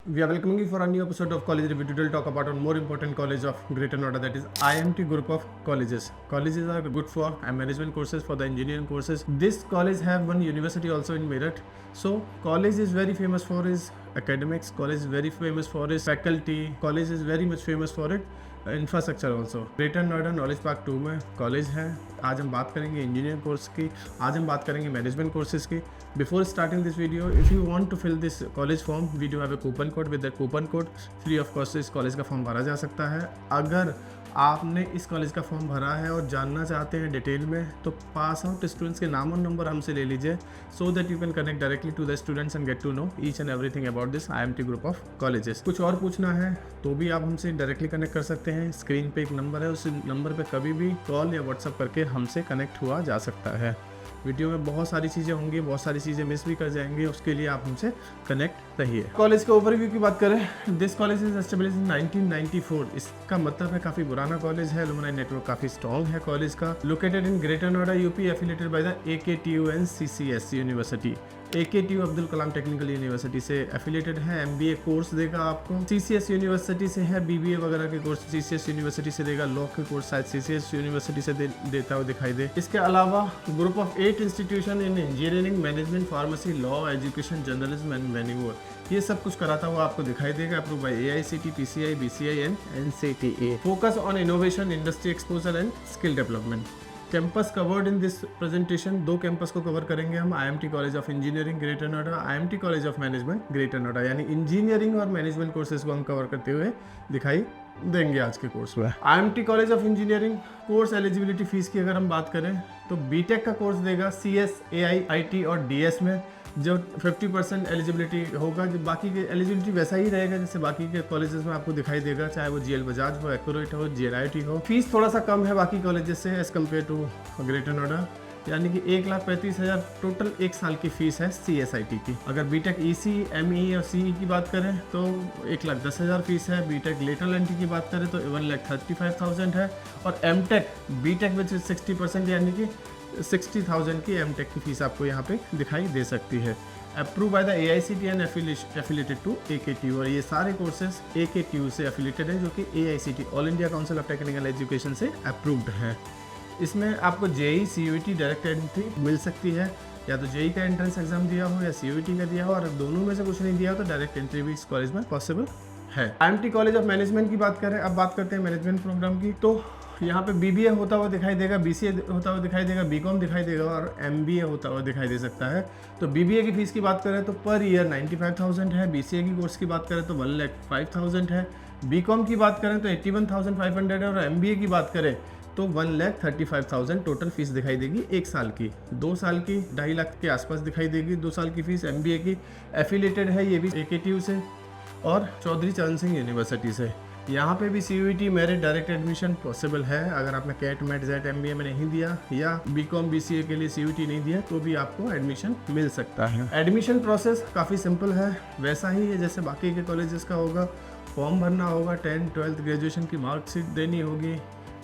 We are welcoming you for a new episode of College Review. Today we'll talk about one more important college of Greater Noida, that is IMT group of colleges. Colleges are good for management courses, for the engineering courses. This college have one university also in Meerut. So college is very famous for its academics. College is very famous for its faculty. College is very much famous for its infrastructure also. Greater Noida knowledge park 2 में college है. आज हम बात करेंगे engineering course की, आज हम बात करेंगे मैनेजमेंट कोर्सेज की. Before starting this video, if you want to fill this college form, we do have a coupon code. With that coupon code free of cost इस कॉलेज का फॉर्म भरा जा सकता है. अगर आपने इस कॉलेज का फॉर्म भरा है और जानना चाहते हैं डिटेल में, तो पास आउट स्टूडेंट्स के नाम और नंबर हमसे ले लीजिए, so that you can connect directly to the students and get to know each and everything about this IMT group of colleges. कुछ और पूछना है तो भी आप हमसे डायरेक्टली कनेक्ट कर सकते हैं. स्क्रीन पे एक नंबर है, उस नंबर पे कभी भी कॉल या व्हाट्सअप करके हमसे कनेक्ट हुआ जा सकता है. वीडियो में बहुत सारी चीज़ें होंगी, बहुत सारी चीज़ें मिस भी कर जाएंगी, उसके लिए आप हमसे कनेक्ट रहिए. कॉलेज के ओवरव्यू की बात करें, this college is establish in 1994. इसका मतलब है काफ़ी पुराना कॉलेज है. अलुमनाई नेटवर्क काफ़ी स्ट्रॉन्ग है कॉलेज का. Located in greater Noida UP, affiliated by the AKTU and CCS university. AKTU Abdul Kalam technical university से एफिलेटेड है. MBA कोर्स देगा आपको. CCS यूनिवर्सिटी से है BBA वगैरह के कोर्स CCS यूनिवर्सिटी से देगा. लॉ के कोर्स शायद CCS यूनिवर्सिटी से देता हुआ दिखाई दे. इसके अलावा group of 8 institution in engineering, management, pharmacy, law, education, journalism and many more, ये सब कुछ कराता हुआ आपको दिखाई देगा. Approve by AICT, PCI, BCI and NCTA. Focus on innovation, industry exposure and skill development. Campus covered in this presentation. 2 campus को cover करेंगे हम. IMT college of engineering greater Noida, IMT college of management greater Noida. यानी engineering और management courses को हम cover करते हुए दिखाई देंगे आज के कोर्स में. IMT college of engineering course eligibility fees की अगर हम बात करें तो BTech का कोर्स देगा CS, AI, IT और DS में, जो 50% एलिजिबिलिटी होगा. जो बाकी के एलिजिबिलिटी वैसा ही रहेगा जैसे बाकी के कॉलेजेस में आपको दिखाई देगा, चाहे वो GL बजाज हो, एक्यूरेट हो, GLIT हो. फीस थोड़ा सा कम है बाकी कॉलेजेस से as compare to Greater Noida, यानी कि 1,35,000 टोटल एक साल की फ़ीस है CSIT की. अगर BTech EC, ME और CE की बात करें तो 1,10,000 फीस है. BTech लेटरल एंट्री की बात करें तो 1,35,000 है. और MTech BTech विच 60% यानी कि 60,000 की MTech की फ़ीस आपको यहाँ पे दिखाई दे सकती है. Approve by the AICT and affiliated to AKTU. और ये सारे कोर्सेज AKTU से एफिलेटेड हैं, जो कि AICT all India council of technical education से अप्रूव्ड हैं. इसमें आपको JEE CUET डायरेक्ट एंट्री मिल सकती है, या तो JEE का एंट्रेंस एग्जाम दिया हो या CUET का दिया हो, और दोनों में से कुछ नहीं दिया हो तो डायरेक्ट एंट्री भी इस कॉलेज में पॉसिबल है. IMT कॉलेज ऑफ मैनेजमेंट की बात करें, अब बात करते हैं मैनेजमेंट प्रोग्राम की. तो यहाँ पे BBA होता हुआ दिखाई देगा, BCA होता हुआ दिखाई देगा, BCom दिखाई देगा और MBA होता हुआ दिखाई दे सकता है. तो BBA की फ़ीस की बात करें तो पर ईयर 95,000 है. BCA की कोर्स की बात करें तो 1,05,000 है. BCom की बात करें तो 81,500 है. और MBA की बात करें तो 1,35,000 टोटल फीस दिखाई देगी एक साल की. 2 साल की 2.5 लाख के आसपास दिखाई देगी 2 साल की फ़ीस. MBA की एफिलेटेड है ये भी AKTU से और चौधरी चरण सिंह यूनिवर्सिटी से. यहाँ पे भी CUET merit direct admission possible है. अगर आपने CAT, MET, ZET, MBA में नहीं दिया या BCom BCA के लिए CUET नहीं दिया तो भी आपको एडमिशन मिल सकता है. एडमिशन प्रोसेस काफ़ी सिंपल है, वैसा ही है जैसे बाकी के कॉलेजेस का होगा. फॉर्म भरना होगा, 10th 12th ग्रेजुएशन की मार्कशीट देनी होगी,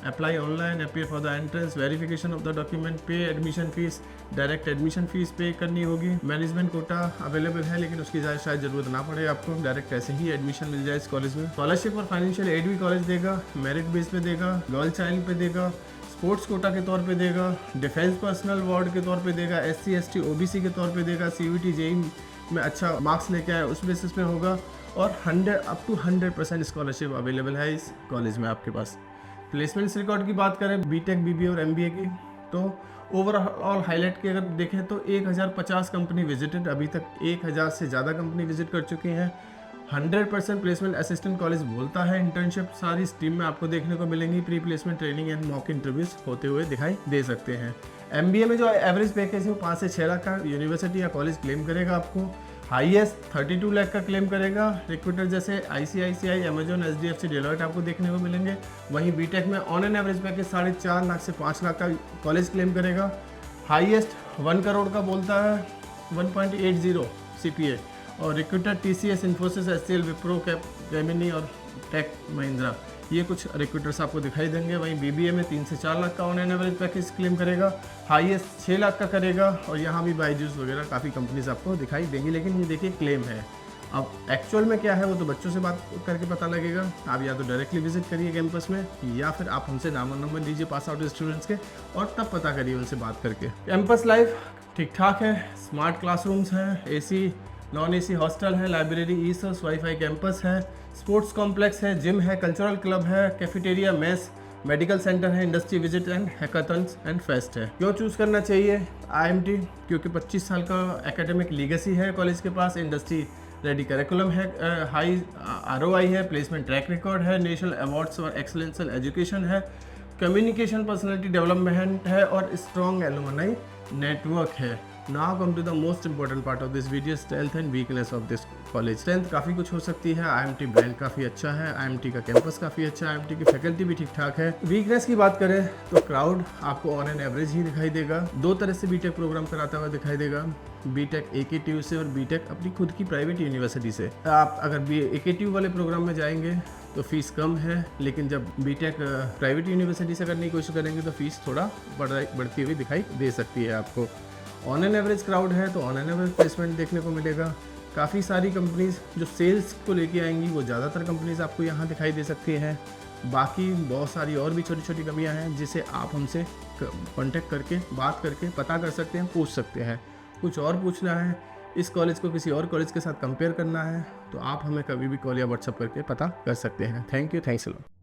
apply online, appear for the entrance, verification of the document, pay admission fees, direct admission fees pay करनी होगी. मैनेजमेंट कोटा अवेलेबल है लेकिन उसकी शायद ज़रूरत ना पड़े आपको, डायरेक्ट ऐसे ही एडमिशन मिल जाए इस कॉलेज में. स्कॉलरशिप और फाइनेंशियल एड भी कॉलेज देगा, मेरिट बेस पे देगा, गर्ल चाइल्ड पे देगा, स्पोर्ट्स कोटा के तौर पे देगा, डिफेंस पर्सनल वार्ड के तौर पे देगा, SC ST OBC के तौर पे देगा. CUET JEE में अच्छा मार्क्स लेके आए उस बेसिस पे होगा. और 100% स्कॉलरशिप अवेलेबल है इस कॉलेज में आपके पास. प्लेसमेंट्स रिकॉर्ड की बात करें BTech, BBA और MBA की, तो ओवरऑल हाईलाइट की अगर देखें तो 1050 कंपनी विजिटेड. अभी तक 1000 से ज़्यादा कंपनी विजिट कर चुकी हैं. 100% प्लेसमेंट असिस्टेंट कॉलेज बोलता है. इंटर्नशिप सारी स्ट्रीम में आपको देखने को मिलेंगी. Pre placement training and mock interviews होते हुए दिखाई दे सकते हैं. MBA में जो एवरेज पैकेज है वो 5 से 6 लाख का यूनिवर्सिटी या कॉलेज क्लेम करेगा आपको. हाईएस्ट 32 लाख का क्लेम करेगा. रिक्रूटर जैसे ICICI, Amazon, SDFC, डेलॉयट आपको देखने को मिलेंगे. वहीं BTech में on an average package 4.5 lakh से 5 लाख का कॉलेज क्लेम करेगा. हाईएस्ट 1 करोड़ का बोलता है, 1.80 CPA. और recruiter TCS, Infosys, HCL, Wipro, कैमिनी और टेक महिंद्रा, ये कुछ रिक्रूटर्स आपको दिखाई देंगे. वहीं BBA में 3 से 4 लाख का on an average package claim करेगा. हाईएस्ट 6 लाख का करेगा. और यहाँ भी बायजूस वगैरह काफ़ी कंपनीज आपको दिखाई देंगी, लेकिन ये देखिए क्लेम है. अब एक्चुअल में क्या है वो तो बच्चों से बात करके पता लगेगा। आप या तो डायरेक्टली विजिट करिए कैंपस में, या फिर आप हमसे नाम और नंबर लीजिए पास आउट स्टूडेंट्स के, और तब पता करिए उनसे बात करके। कैंपस लाइफ ठीक ठाक है, स्मार्ट क्लासरूम्स हैं, एसी नॉन एसी हॉस्टल है, लाइब्रेरी, ई सर्स, वाईफाई कैंपस है, स्पोर्ट्स कॉम्प्लेक्स है, जिम है, कल्चरल क्लब है, कैफेटेरिया, मेस, मेडिकल सेंटर है, industry visit and hackathons and fest है। क्यों चूज़ करना चाहिए IMT? क्योंकि 25 साल का एकेडमिक लीगेसी है कॉलेज के पास, इंडस्ट्री रेडी करिकुलम है, हाई ROI है, प्लेसमेंट ट्रैक रिकॉर्ड है, नेशनल अवार्ड्स और एक्सलेंस इन एजुकेशन है, कम्युनिकेशन पर्सनालिटी डेवलपमेंट है और स्ट्रॉन्ग एलुमनाई नेटवर्क है। Now come to the most important part of this video, strength and weakness of this college. Strength काफ़ी कुछ हो सकती है, IMT ब्रांड काफ़ी अच्छा है, IMT का कैंपस काफ़ी अच्छा है, IMT की फैकल्टी भी ठीक ठाक है। वीकनेस की बात करें तो क्राउड आपको ऑन एन एवरेज ही दिखाई देगा। दो तरह से बीटेक प्रोग्राम कराता हुआ दिखाई देगा, बीटेक AKTU से और बीटेक अपनी खुद की प्राइवेट यूनिवर्सिटी से। आप अगर AKTU वाले प्रोग्राम में जाएंगे तो फीस कम है, लेकिन जब बीटेक प्राइवेट यूनिवर्सिटी से करने की कोशिश करेंगे तो फीस थोड़ा बढ़ती हुई दिखाई दे सकती है आपको। ऑन एन एवरेज क्राउड है तो ऑन एन एवरेज प्लेसमेंट देखने को मिलेगा। काफ़ी सारी कंपनीज जो सेल्स को लेके आएंगी वो ज़्यादातर कंपनीज आपको यहाँ दिखाई दे सकती हैं। बाकी बहुत सारी और भी छोटी छोटी कमियाँ हैं जिसे आप हमसे कांटेक्ट करके बात करके पता कर सकते हैं, पूछ सकते हैं। कुछ और पूछना है, इस कॉलेज को किसी और कॉलेज के साथ कंपेयर करना है, तो आप हमें कभी भी कॉल या व्हाट्सअप करके पता कर सकते हैं। Thank you, thanks a lot.